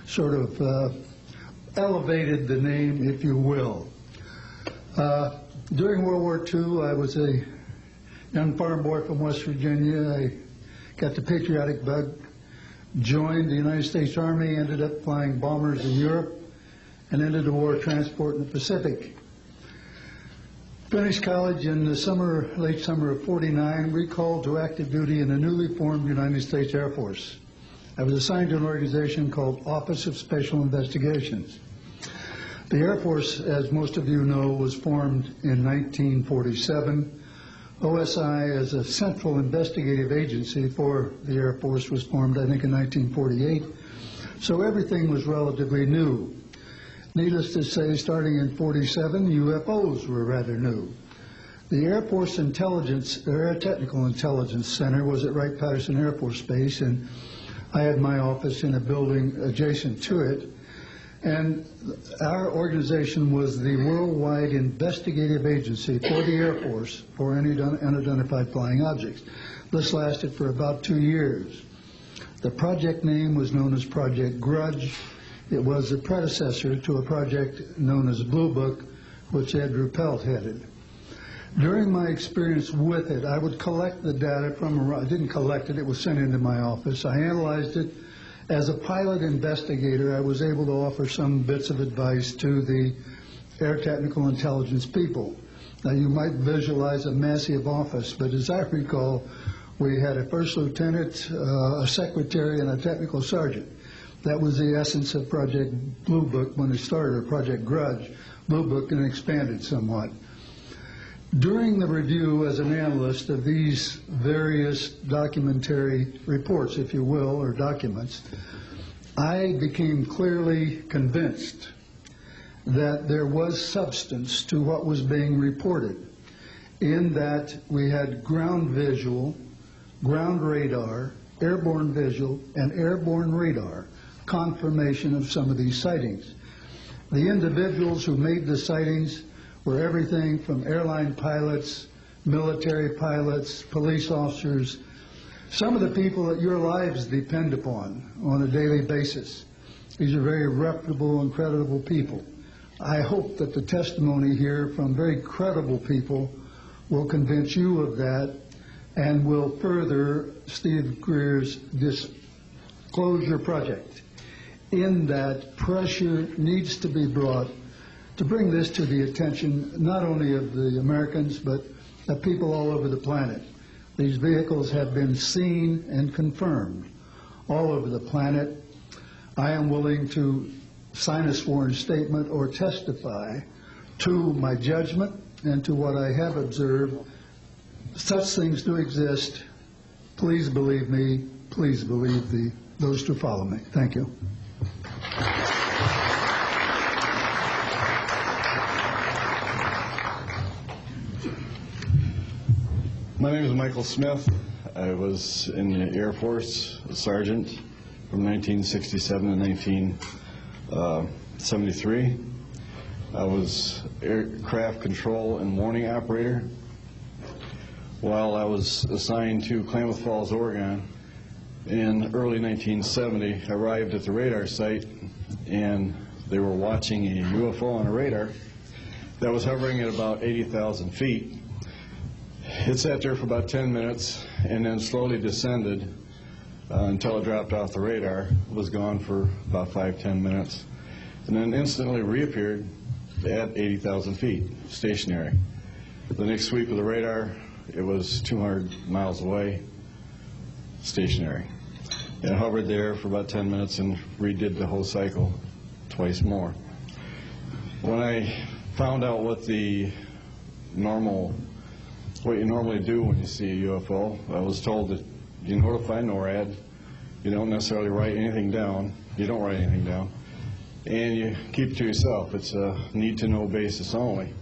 sort of elevated the name, if you will. During World War II, I was a young farm boy from West Virginia. I got the patriotic bug, joined the United States Army, ended up flying bombers in Europe, and entered the war transport in the Pacific. Finished college in the summer, late summer of '49, recalled to active duty in the newly formed United States Air Force. I was assigned to an organization called Office of Special Investigations. The Air Force, as most of you know, was formed in 1947. OSI, as a central investigative agency for the Air Force, was formed, I think, in 1948. So everything was relatively new. Needless to say, starting in '47, UFOs were rather new. The Air Force Intelligence, Air Technical Intelligence Center was at Wright-Patterson Air Force Base, and I had my office in a building adjacent to it. And our organization was the worldwide investigative agency for the Air Force for any unidentified flying objects. This lasted for about 2 years. The project name was known as Project Grudge. It was a predecessor to a project known as Blue Book, which Andrew Pelt headed. During my experience with it, I would collect the data from, I didn't collect it, it was sent into my office. I analyzed it. As a pilot investigator, I was able to offer some bits of advice to the Air Technical Intelligence people. Now, you might visualize a massive office, but as I recall, we had a first lieutenant, a secretary, and a technical sergeant. That was the essence of Project Blue Book when it started, or Project Grudge. Blue Book, and expanded somewhat. During the review as an analyst of these various documentary reports, if you will, or documents, I became clearly convinced that there was substance to what was being reported, in that we had ground visual, ground radar, airborne visual, and airborne radar confirmation of some of these sightings. The individuals who made the sightings were everything from airline pilots, military pilots, police officers, some of the people that your lives depend upon on a daily basis. These are very reputable and credible people. I hope that the testimony here from very credible people will convince you of that and will further Steve Greer's disclosure project, in that pressure needs to be brought to bring this to the attention not only of the Americans, but of people all over the planet. These vehicles have been seen and confirmed all over the planet. I am willing to sign a sworn statement or testify to my judgment and to what I have observed. Such things do exist. Please believe me. Please believe those who follow me. Thank you. My name is Michael Smith. I was in the Air Force, a sergeant from 1967 to 1973. I was aircraft control and warning operator. While I was assigned to Klamath Falls, Oregon, in early 1970, I arrived at the radar site, and they were watching a UFO on a radar that was hovering at about 80,000 feet. It sat there for about 10 minutes and then slowly descended until it dropped off the radar. It was gone for about 5-10 minutes, and then instantly reappeared at 80,000 feet, stationary. The next sweep of the radar, it was 200 miles away, stationary. It hovered there for about 10 minutes and redid the whole cycle twice more. When I found out what you normally do when you see a UFO, I was told that you notify NORAD, you don't necessarily write anything down, you don't write anything down, and you keep it to yourself. It's a need-to-know basis only.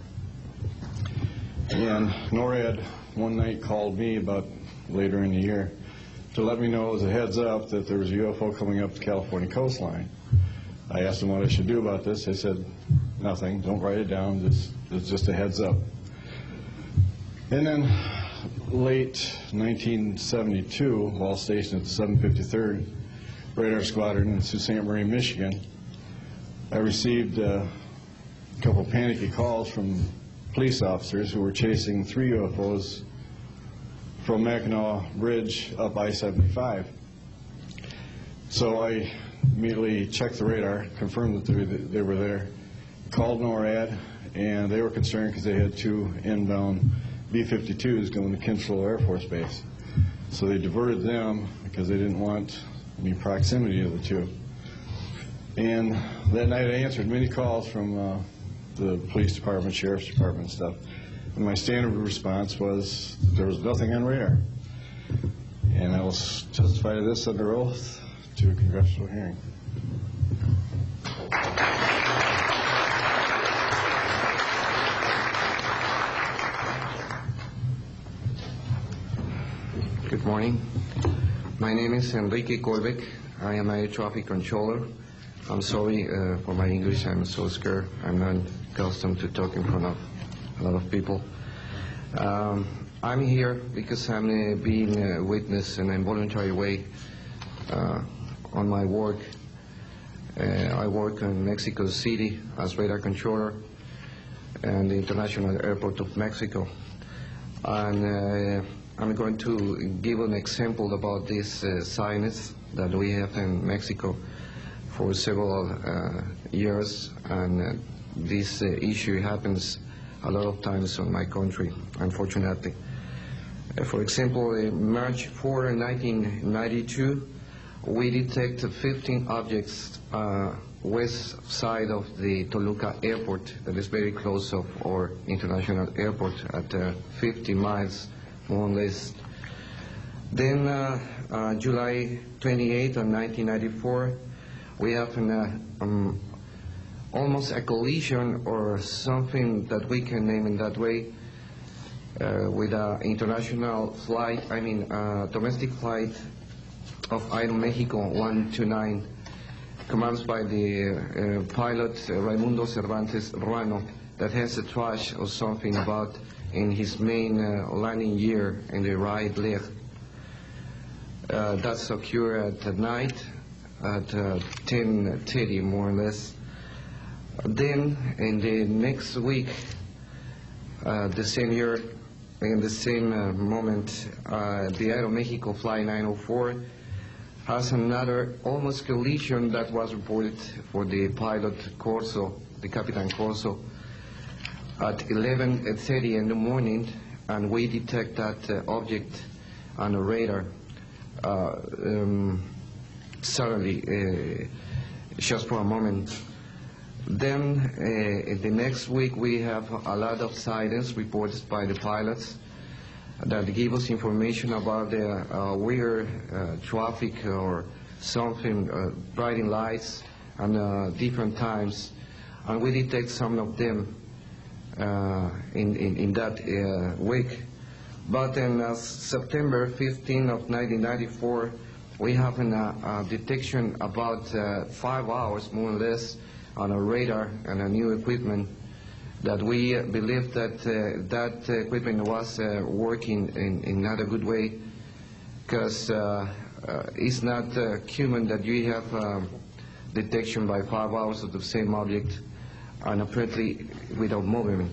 And NORAD one night called me about later in the year to let me know as a heads up that there was a UFO coming up the California coastline. I asked them what I should do about this. They said, nothing, don't write it down, it's just a heads up. And then late 1972, while stationed at the 753rd, radar squadron in Sault Ste. Marie, Michigan, I received a couple panicky calls from police officers who were chasing 3 UFOs from Mackinac Bridge up I-75. So I immediately checked the radar, confirmed that they were there, called NORAD, and they were concerned because they had 2 inbound B-52s going to Kinchlow Air Force Base. So they diverted them because they didn't want any proximity to the 2. And that night I answered many calls from the police department, sheriff's department and stuff. And my standard response was there was nothing on radar. And I will testify to this under oath to a congressional hearing. Good morning. My name is Enrique Colbeck. I am a traffic controller. I'm sorry for my English. I'm so scared. I'm not accustomed to talk in front of a lot of people. I'm here because I'm being a witness in an involuntary way on my work. I work in Mexico City as radar controller and the International Airport of Mexico. And I'm going to give an example about this science that we have in Mexico for several years, and this issue happens a lot of times in my country, unfortunately. For example, March 4, 1992, we detected 15 objects west side of the Toluca airport, that is very close of our international airport at 50 miles, more or less. Then July 28 of 1994, we have almost a collision or something that we can name in that way with an international flight, domestic flight of Aeromexico 129, commanded by the pilot Raimundo Cervantes Ruano, that has a trash or something about in his main landing gear in the right leg. That's occurred at night at 10:30 more or less. Then in the next week, the same year, in the same moment, the Aeromexico Flight 904 has another almost collision that was reported for the pilot Corso, the Capitan Corso, at 11:30 in the morning, and we detect that object on a radar. Suddenly, just for a moment. Then the next week we have a lot of silence reported by the pilots that give us information about the weird traffic or something, brighting lights and different times, and we detect some of them in that week. But in September 15 of 1994, we have a detection about 5 hours, more or less, on a radar and a new equipment that we believe that that equipment was working in not a good way, because it's not human that you have detection by 5 hours of the same object and apparently without movement.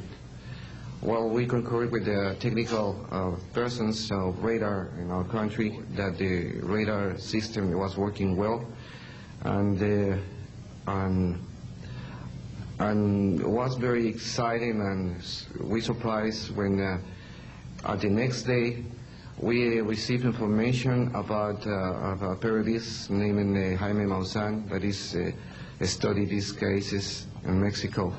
Well, we concur with the technical persons of radar in our country that the radar system was working well, and was very exciting, and we surprised when at the next day we received information about a periodist named Jaime Maussan that is studied these cases in Mexico,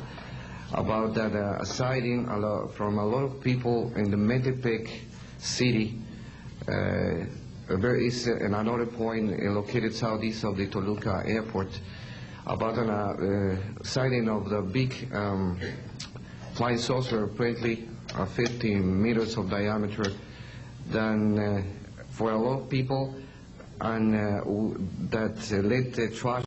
about that a sighting from a lot of people in the Metepec city. There is another point located southeast of the Toluca airport, about a sighting of the big flying saucer, apparently 50 meters of diameter, then for a lot of people, and that led the trash